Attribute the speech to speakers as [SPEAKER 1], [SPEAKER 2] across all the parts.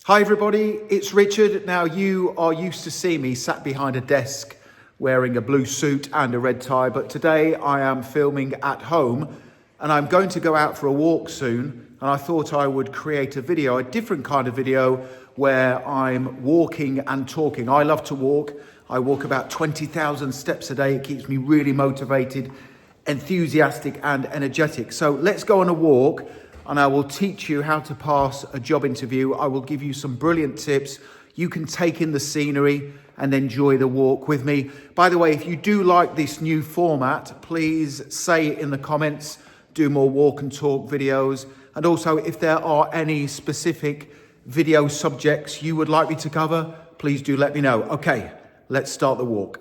[SPEAKER 1] Hi everybody, it's Richard. Now you are used to seeing me sat behind a desk wearing a blue suit and a red tie, but today I am filming at home and I'm going to go out for a walk soon, and I thought I would create a video, a different kind of video where I'm walking and talking. I love to walk. I walk about 20,000 steps a day. It keeps me really motivated, enthusiastic and energetic. So let's go on a walk and I will teach you how to pass a job interview. I will give you some brilliant tips. You can take in the scenery and enjoy the walk with me. By the way, if you do like this new format, please say it in the comments, do more walk and talk videos. And also, if there are any specific video subjects you would like me to cover, please do let me know. Okay, let's start the walk.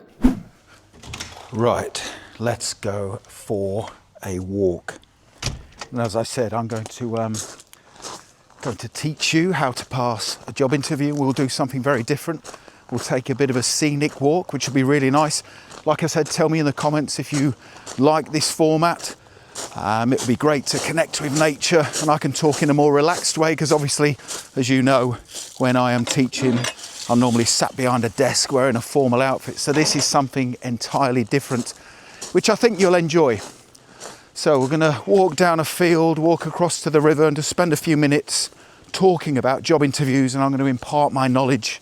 [SPEAKER 1] Right, let's go for a walk. And as I said, I'm going to teach you how to pass a job interview. We'll do something very different. We'll take a bit of a scenic walk, which will be really nice. Like I said, tell me in the comments if you like this format. It would be great to connect with nature, and I can talk in a more relaxed way because obviously, as you know, when I am teaching, I'm normally sat behind a desk wearing a formal outfit. So this is something entirely different, which I think you'll enjoy. So we're going to walk down a field, walk across to the river and just spend a few minutes talking about job interviews, and I'm going to impart my knowledge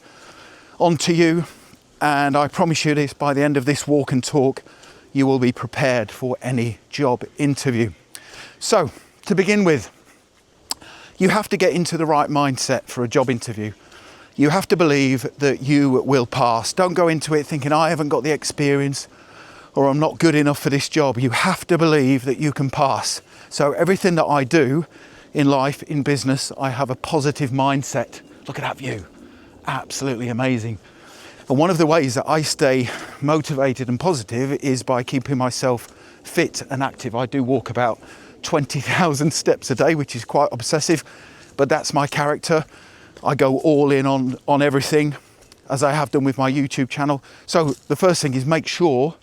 [SPEAKER 1] onto you. And I promise you this, by the end of this walk and talk, you will be prepared for any job interview. So to begin with, you have to get into the right mindset for a job interview. You have to believe that you will pass. Don't go into it thinking, I haven't got the experience, or I'm not good enough for this job. You have to believe that you can pass. So everything that I do in life, in business, I have a positive mindset. Look at that view, absolutely amazing. And one of the ways that I stay motivated and positive is by keeping myself fit and active. I do walk about 20,000 steps a day, which is quite obsessive, but that's my character. I go all in on everything, as I have done with my YouTube channel. So the first thing is make sure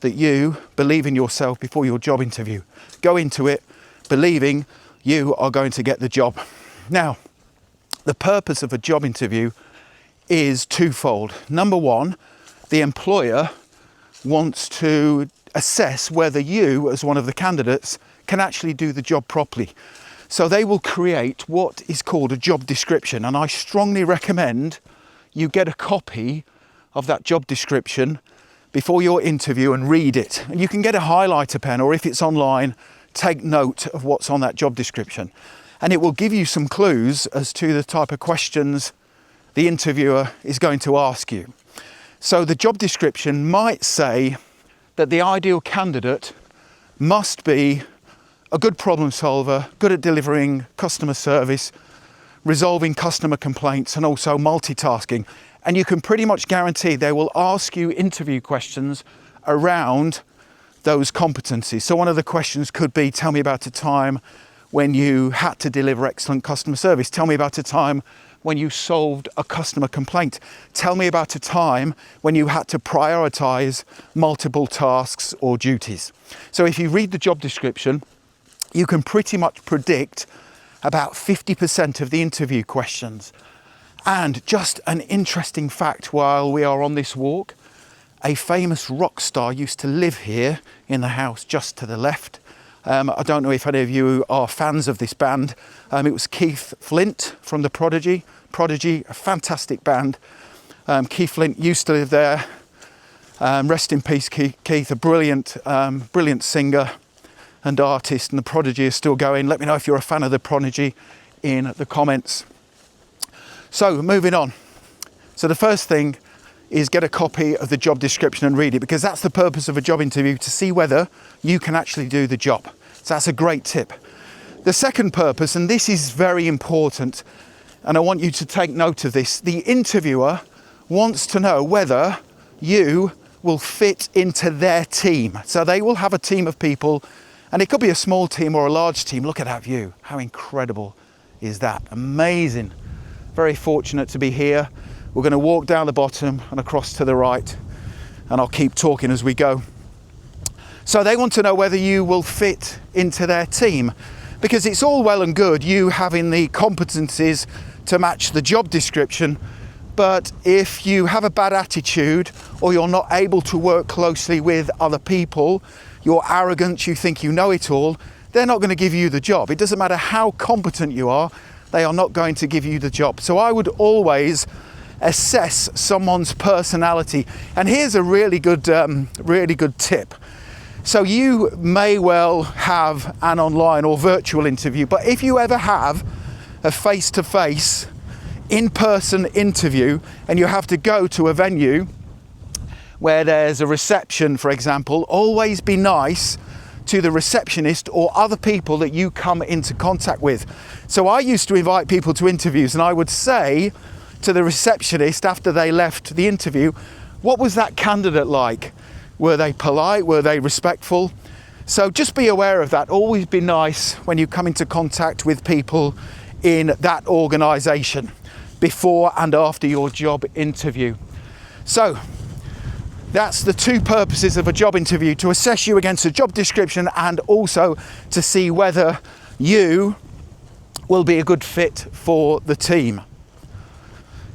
[SPEAKER 1] that you believe in yourself before your job interview. Go into it believing you are going to get the job. Now, the purpose of a job interview is twofold. Number one, the employer wants to assess whether you, as one of the candidates, can actually do the job properly. So they will create what is called a job description, and I strongly recommend you get a copy of that job description before your interview and read it. And you can get a highlighter pen, or if it's online, take note of what's on that job description. And it will give you some clues as to the type of questions the interviewer is going to ask you. So the job description might say that the ideal candidate must be a good problem solver, good at delivering customer service, resolving customer complaints, and also multitasking. And you can pretty much guarantee they will ask you interview questions around those competencies. So one of the questions could be, tell me about a time when you had to deliver excellent customer service. Tell me about a time when you solved a customer complaint. Tell me about a time when you had to prioritize multiple tasks or duties. So if you read the job description, you can pretty much predict about 50% of the interview questions. And just an interesting fact while we are on this walk, a famous rock star used to live here in the house just to the left. I don't know if any of you are fans of this band. It was Keith Flint from the Prodigy, a fantastic band. Keith Flint used to live there. Rest in peace, Keith, a brilliant singer and artist, and the Prodigy is still going. Let me know if you're a fan of the Prodigy in the comments. So moving on. So the first thing is get a copy of the job description and read it, because that's the purpose of a job interview, to see whether you can actually do the job. So that's a great tip. The second purpose, and this is very important, and I want you to take note of this, the interviewer wants to know whether you will fit into their team. So they will have a team of people, and it could be a small team or a large team. Look at that view. How incredible is that? Amazing. Very fortunate to be here. We're going to walk down the bottom and across to the right, and I'll keep talking as we go. So they want to know whether you will fit into their team. Because it's all well and good you having the competencies to match the job description, but if you have a bad attitude or you're not able to work closely with other people, you're arrogant, you think you know it all, they're not going to give you the job. It doesn't matter how competent you are, they are not going to give you the job. So I would always assess someone's personality. And here's a really good tip. So you may well have an online or virtual interview, but if you ever have a face-to-face, in-person interview and you have to go to a venue where there's a reception, for example, always be nice to the receptionist or other people that you come into contact with. So I used to invite people to interviews and I would say to the receptionist after they left the interview, what was that candidate like? Were they polite? Were they respectful? So just be aware of that. Always be nice when you come into contact with people in that organisation before and after your job interview. So that's the two purposes of a job interview: to assess you against a job description and also to see whether you will be a good fit for the team.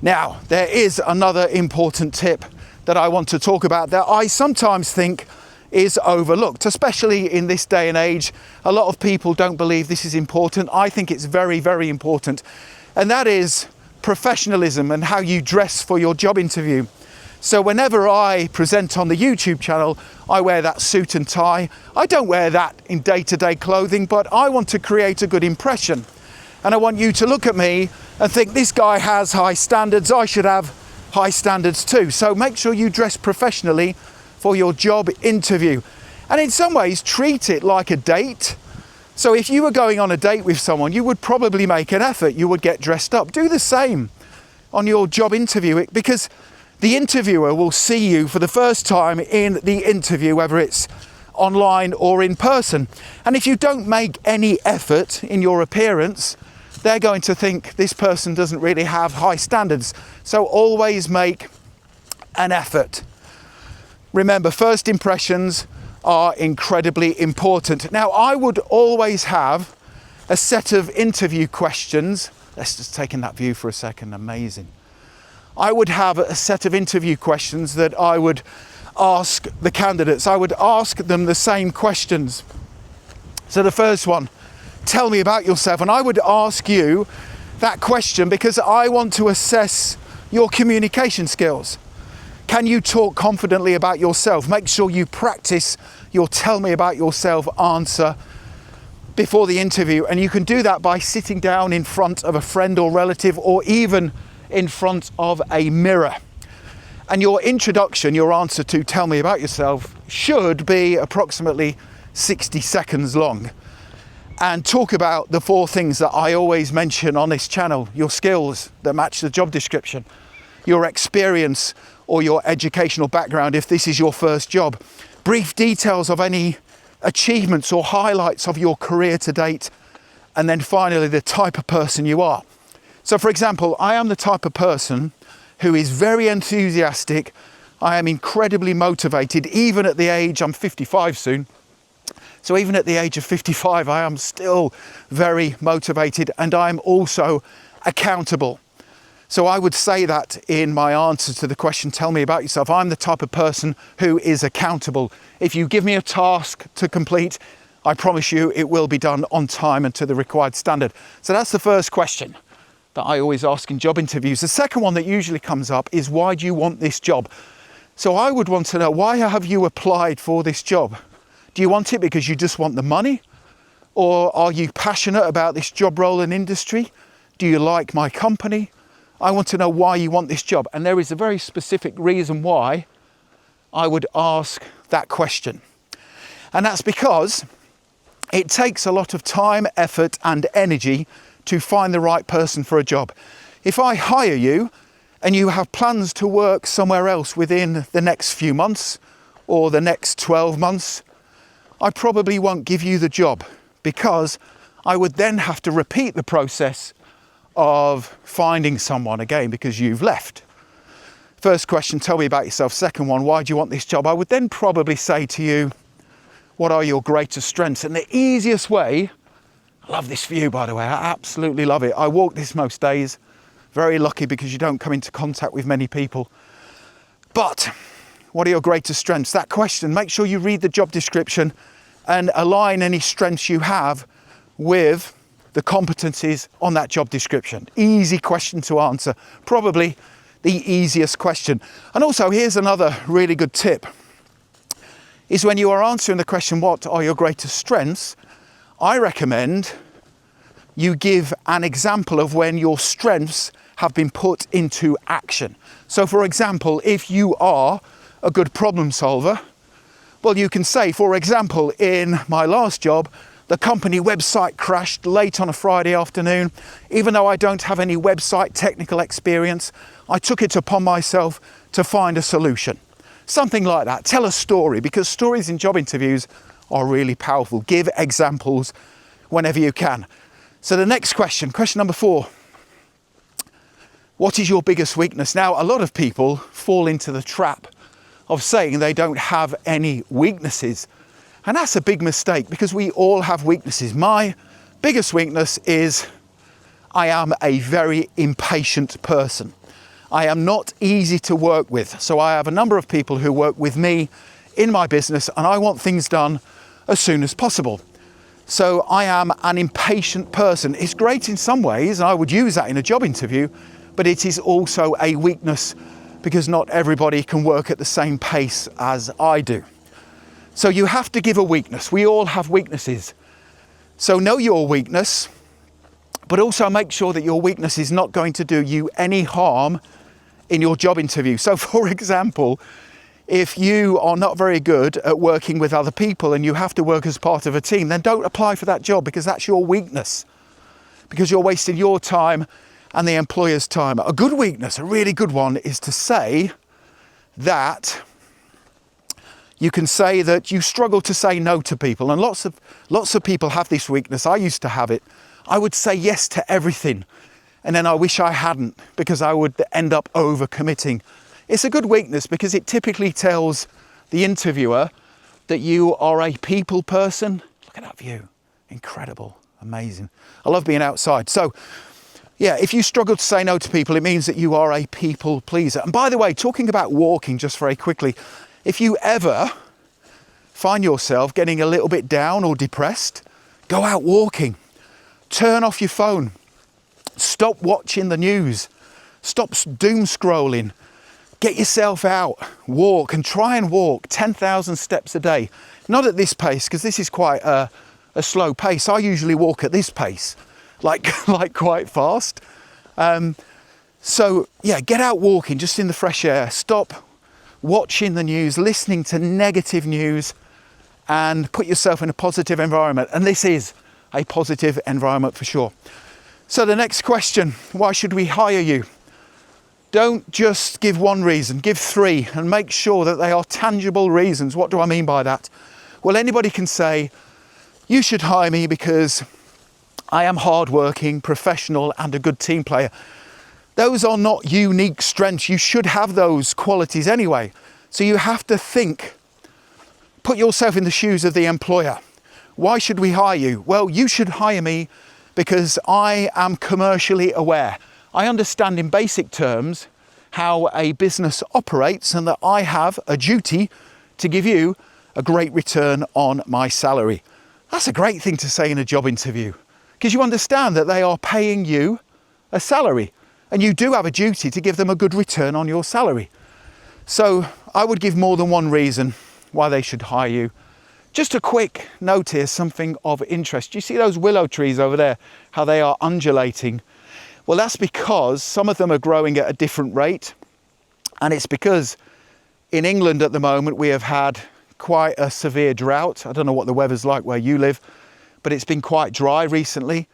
[SPEAKER 1] Now, there is another important tip that I want to talk about that I sometimes think is overlooked, especially in this day and age. A lot of people don't believe this is important. I think it's very, very important. And that is professionalism and how you dress for your job interview. So whenever I present on the YouTube channel, I wear that suit and tie. I don't wear that in day-to-day clothing, but I want to create a good impression. And I want you to look at me and think, this guy has high standards, I should have high standards too. So make sure you dress professionally for your job interview. And in some ways, treat it like a date. So if you were going on a date with someone, you would probably make an effort, you would get dressed up. Do the same on your job interview, because the interviewer will see you for the first time in the interview, whether it's online or in person. And if you don't make any effort in your appearance, they're going to think this person doesn't really have high standards. So always make an effort. Remember, first impressions are incredibly important. Now, I would always have a set of interview questions. Let's just take in that view for a second. Amazing. I would have a set of interview questions that I would ask the candidates. I would ask them the same questions. So the first one, tell me about yourself. And I would ask you that question because I want to assess your communication skills. Can you talk confidently about yourself? Make sure you practice your tell me about yourself answer before the interview. And you can do that by sitting down in front of a friend or relative, or even in front of a mirror. And your introduction, your answer to tell me about yourself, should be approximately 60 seconds long. And talk about the 4 things that I always mention on this channel: your skills that match the job description, your experience or your educational background if this is your first job, brief details of any achievements or highlights of your career to date, and then finally the type of person you are. So for example, I am the type of person who is very enthusiastic. I am incredibly motivated, even at the age, I'm 55 soon. So even at the age of 55, I am still very motivated, and I'm also accountable. So I would say that in my answer to the question, tell me about yourself. I'm the type of person who is accountable. If you give me a task to complete, I promise you it will be done on time and to the required standard. So that's the first question that I always ask in job interviews. The second one that usually comes up is, why do you want this job? So I would want to know, why have you applied for this job? Do you want it because you just want the money? Or are you passionate about this job role and industry? Do you like my company? I want to know why you want this job. And there is a very specific reason why I would ask that question. And that's because it takes a lot of time, effort, and energy to find the right person for a job. If I hire you and you have plans to work somewhere else within the next few months or the next 12 months, I probably won't give you the job, because I would then have to repeat the process of finding someone again because you've left. First question, tell me about yourself. Second one, why do you want this job? I would then probably say to you, what are your greatest strengths? And the easiest way, I love this view, by the way. I absolutely love it. I walk this most days. Very lucky because you don't come into contact with many people. But what are your greatest strengths? That question, make sure you read the job description and align any strengths you have with the competencies on that job description. Easy question to answer. Probably the easiest question. And also, here's another really good tip, is when you are answering the question, what are your greatest strengths? I recommend you give an example of when your strengths have been put into action. So for example, if you are a good problem solver, well, you can say, for example, in my last job, the company website crashed late on a Friday afternoon. Even though I don't have any website technical experience, I took it upon myself to find a solution. Something like that. Tell a story, because stories in job interviews are really powerful. Give examples whenever you can. So the next question, question number 4. What is your biggest weakness? Now, a lot of people fall into the trap of saying they don't have any weaknesses. And that's a big mistake, because we all have weaknesses. My biggest weakness is I am a very impatient person. I am not easy to work with. So I have a number of people who work with me in my business, and I want things done as soon as possible. So I am an impatient person. It's great in some ways, and I would use that in a job interview, but it is also a weakness because not everybody can work at the same pace as I do. So you have to give a weakness. We all have weaknesses. So know your weakness, but also make sure that your weakness is not going to do you any harm in your job interview. So for example, if you are not very good at working with other people and you have to work as part of a team, then don't apply for that job, because that's your weakness, because you're wasting your time and the employer's time. A good weakness, a really good one, is to say that you can say that you struggle to say no to people. And lots of people have this weakness. I used to have it. I would say yes to everything, and then I wish I hadn't, because I would end up overcommitting. It's a good weakness because it typically tells the interviewer that you are a people person. Look at that view. Incredible. Amazing. I love being outside. So yeah, if you struggle to say no to people, it means that you are a people pleaser. And by the way, talking about walking just very quickly, if you ever find yourself getting a little bit down or depressed, go out walking. Turn off your phone. Stop watching the news. Stop doom scrolling. Get yourself out, walk, and try and walk 10,000 steps a day. Not at this pace, because this is quite a slow pace. I usually walk at this pace, like quite fast. So yeah, get out walking just in the fresh air. Stop watching the news, listening to negative news, and put yourself in a positive environment. And this is a positive environment for sure. So the next question, why should we hire you? Don't just give one reason, give 3, and make sure that they are tangible reasons. What do I mean by that? Well, anybody can say, you should hire me because I am hardworking, professional, and a good team player. Those are not unique strengths. You should have those qualities anyway. So you have to think, put yourself in the shoes of the employer. Why should we hire you? Well, you should hire me because I am commercially aware. I understand in basic terms how a business operates, and that I have a duty to give you a great return on my salary. That's a great thing to say in a job interview, because you understand that they are paying you a salary, and you do have a duty to give them a good return on your salary. So I would give more than one reason why they should hire you. Just a quick note here, something of interest. You see those willow trees over there, how they are undulating? Well, that's because some of them are growing at a different rate. And it's because in England at the moment, we have had quite a severe drought. I don't know what the weather's like where you live, but it's been quite dry recently.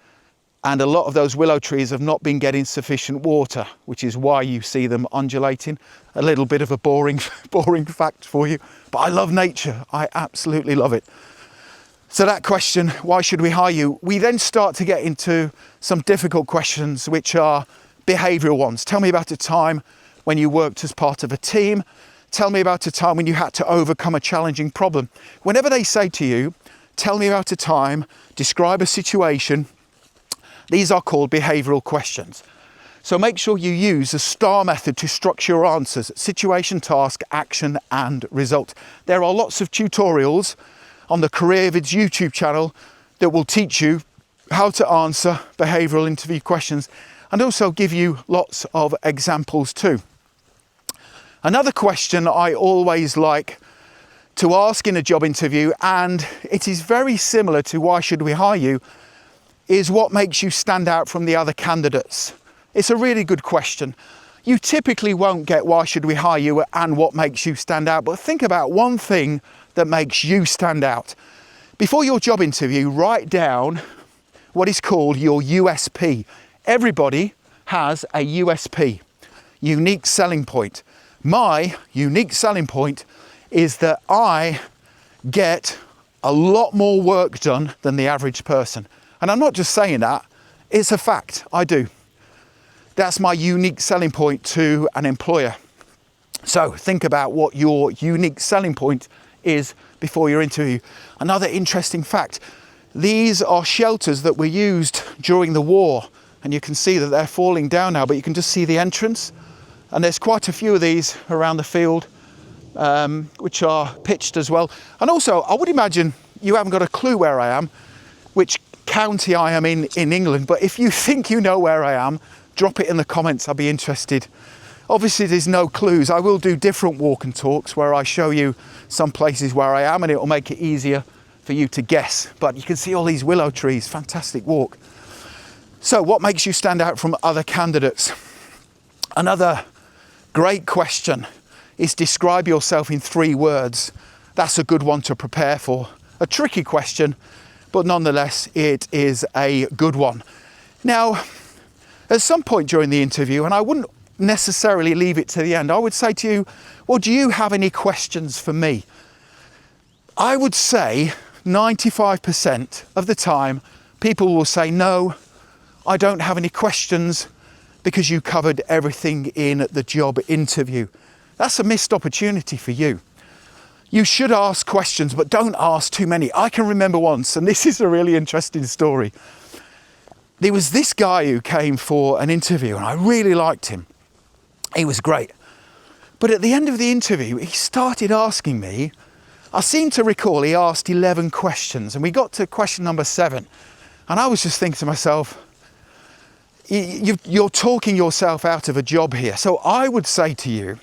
[SPEAKER 1] And a lot of those willow trees have not been getting sufficient water, which is why you see them undulating. A little bit of a boring fact for you, but I love nature. I absolutely love it. So that question, why should we hire you? We then start to get into some difficult questions, which are behavioural ones. Tell me about a time when you worked as part of a team. Tell me about a time when you had to overcome a challenging problem. Whenever they say to you, tell me about a time, describe a situation. These are called behavioural questions. So make sure you use the STAR method to structure your answers: situation, task, action and result. There are lots of tutorials on the CareerVidz YouTube channel that will teach you how to answer behavioural interview questions and also give you lots of examples too. Another question I always like to ask in a job interview, and it is very similar to why should we hire you, is what makes you stand out from the other candidates. It's a really good question. You typically won't get why should we hire you and what makes you stand out, but think about one thing that makes you stand out. Before your job interview, write down what is called your USP. Everybody has a USP, unique selling point. My unique selling point is that I get a lot more work done than the average person. And I'm not just saying that, it's a fact, I do. That's my unique selling point to an employer. So think about what your unique selling point is before your interview. Another interesting fact, these are shelters that were used during the war, and you can see that they're falling down now, but you can just see the entrance. And there's quite a few of these around the field, which are pitched as well. And also, I would imagine you haven't got a clue where I am, which county I am in England, but if you think you know where I am, drop it in the comments, I'll be interested. Obviously there's no clues. I will do different walk and talks where I show you some places where I am and it will make it easier for you to guess. But you can see all these willow trees, fantastic walk. So what makes you stand out from other candidates? Another great question is describe yourself in 3 words. That's a good one to prepare for. A tricky question, but nonetheless it is a good one. Now, at some point during the interview, and I wouldn't necessarily leave it to the end, I would say to you, well, do you have any questions for me? I would say 95% of the time, people will say, no, I don't have any questions because you covered everything in the job interview. That's a missed opportunity for you. You should ask questions, but don't ask too many. I can remember once, and this is a really interesting story. There was this guy who came for an interview and I really liked him. He was great. But at the end of the interview, he started asking me, I seem to recall he asked 11 questions and we got to question number 7. And I was just thinking to myself, you're talking yourself out of a job here. So I would say to you,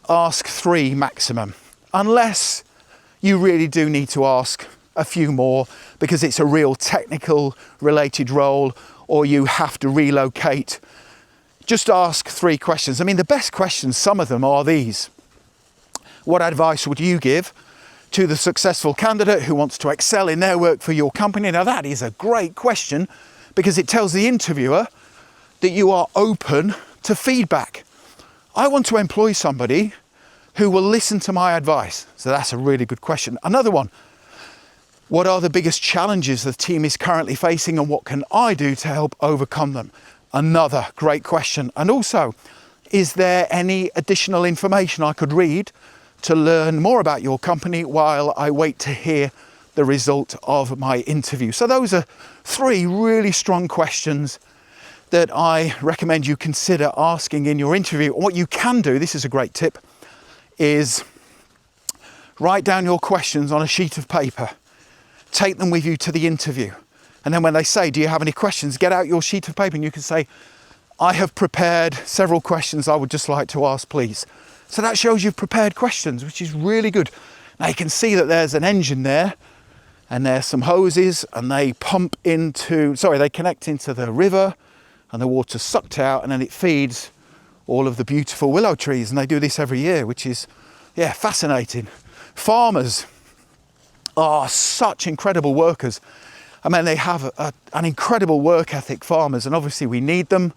[SPEAKER 1] ask 3 maximum, unless you really do need to ask a few more because it's a real technical related role or you have to relocate. Just ask 3 questions. I mean, the best questions, some of them are these. What advice would you give to the successful candidate who wants to excel in their work for your company? Now that is a great question because it tells the interviewer that you are open to feedback. I want to employ somebody who will listen to my advice. So that's a really good question. Another one. What are the biggest challenges the team is currently facing and what can I do to help overcome them? Another great question. And also, is there any additional information I could read to learn more about your company while I wait to hear the result of my interview? So those are 3 really strong questions that I recommend you consider asking in your interview. What you can do, this is a great tip, is write down your questions on a sheet of paper. Take them with you to the interview. And then when they say, do you have any questions? Get out your sheet of paper and you can say, I have prepared several questions I would just like to ask, please. So that shows you've prepared questions, which is really good. Now you can see that there's an engine there and there's some hoses and they connect into the river and the water's sucked out and then it feeds all of the beautiful willow trees. And they do this every year, which is, fascinating. Farmers are such incredible workers. I mean, they have an incredible work ethic, farmers, and obviously we need them,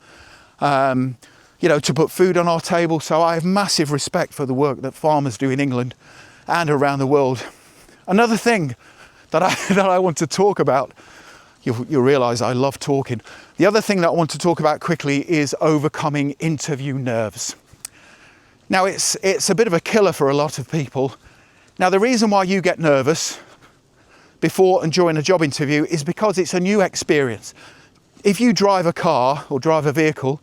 [SPEAKER 1] to put food on our table. So I have massive respect for the work that farmers do in England and around the world. Another thing that I want to talk about, you'll realise I love talking. The other thing that I want to talk about quickly is overcoming interview nerves. Now, it's a bit of a killer for a lot of people. Now, the reason why you get nervous before and during a job interview is because it's a new experience. If you drive a car or drive a vehicle,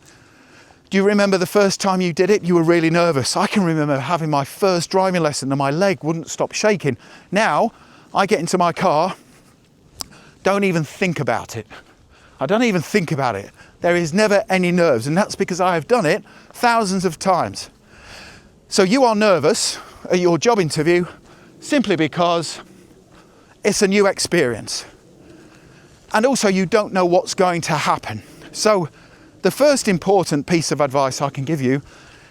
[SPEAKER 1] do you remember the first time you did it? You were really nervous. I can remember having my first driving lesson and my leg wouldn't stop shaking. Now, I get into my car, don't even think about it. I don't even think about it. There is never any nerves, and that's because I have done it thousands of times. So you are nervous at your job interview simply because it's a new experience. And also you don't know what's going to happen. So the first important piece of advice I can give you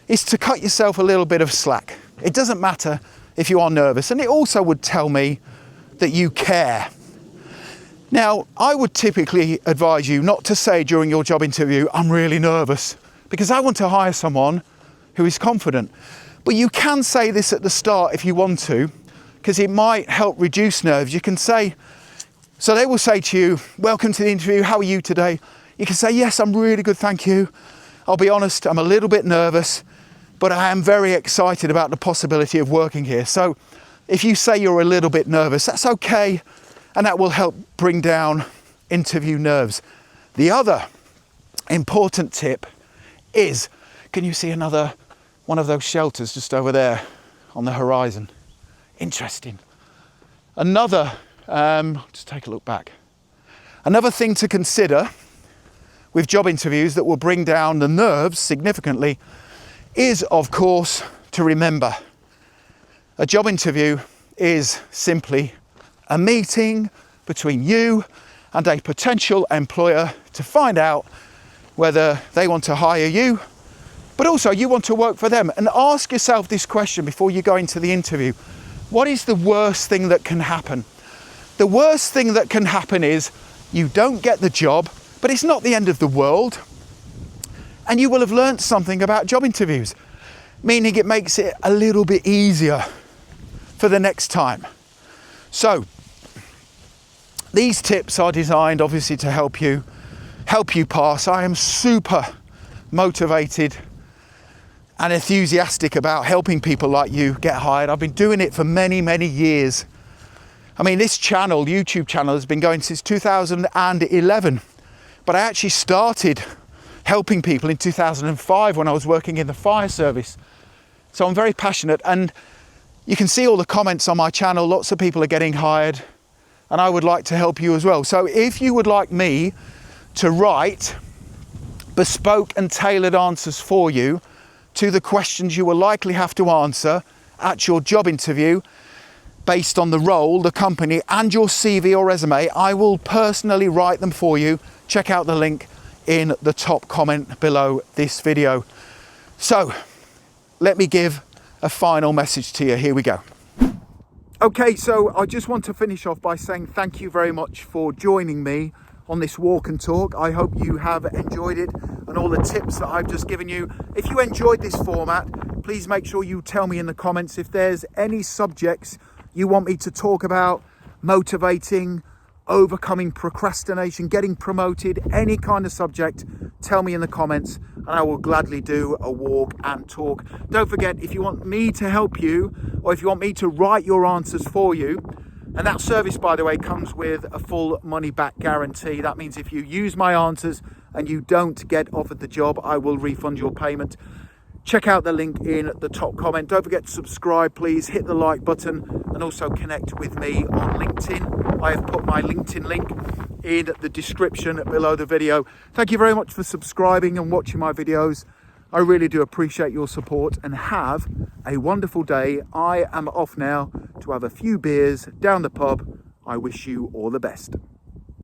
[SPEAKER 1] is to cut yourself a little bit of slack. It doesn't matter if you are nervous, and it also would tell me that you care. Now, I would typically advise you not to say during your job interview, I'm really nervous, because I want to hire someone who is confident. But you can say this at the start if you want to, because it might help reduce nerves. You can say, so they will say to you, welcome to the interview, how are you today? You can say, yes, I'm really good, thank you. I'll be honest, I'm a little bit nervous, but I am very excited about the possibility of working here. So if you say you're a little bit nervous, that's okay. And that will help bring down interview nerves. The other important tip is, can you see another one of those shelters just over there on the horizon? Interesting. Another, just take a look back. Another thing to consider with job interviews that will bring down the nerves significantly is, of course, to remember. A job interview is simply a meeting between you and a potential employer to find out whether they want to hire you, but also you want to work for them. And ask yourself this question before you go into the interview. What is the worst thing that can happen? The worst thing that can happen is you don't get the job, but it's not the end of the world. And you will have learned something about job interviews, meaning it makes it a little bit easier for the next time. So, these tips are designed obviously to help you pass. I am super motivated and enthusiastic about helping people like you get hired. I've been doing it for many, many years. I mean, this channel, YouTube channel, has been going since 2011, but I actually started helping people in 2005 when I was working in the fire service. So I'm very passionate, and you can see all the comments on my channel. Lots of people are getting hired, and I would like to help you as well. So if you would like me to write bespoke and tailored answers for you to the questions you will likely have to answer at your job interview based on the role, the company, and your CV or resume, I will personally write them for you. Check out the link in the top comment below this video. So let me give a final message to you. Here we go. Okay, so I just want to finish off by saying thank you very much for joining me on this walk and talk. I hope you have enjoyed it and all the tips that I've just given you. If you enjoyed this format, please make sure you tell me in the comments if there's any subjects you want me to talk about: motivating, overcoming procrastination, getting promoted, any kind of subject. Tell me in the comments and I will gladly do a walk and talk. Don't forget, if you want me to help you, or if you want me to write your answers for you, and that service, by the way, comes with a full money back guarantee. That means if you use my answers and you don't get offered the job, I will refund your payment. Check out the link in the top comment. Don't forget to subscribe, please. Hit the like button and also connect with me on LinkedIn. I have put my LinkedIn link in the description below the video. Thank you very much for subscribing and watching my videos. I really do appreciate your support, and have a wonderful day. I am off now to have a few beers down the pub. I wish you all the best.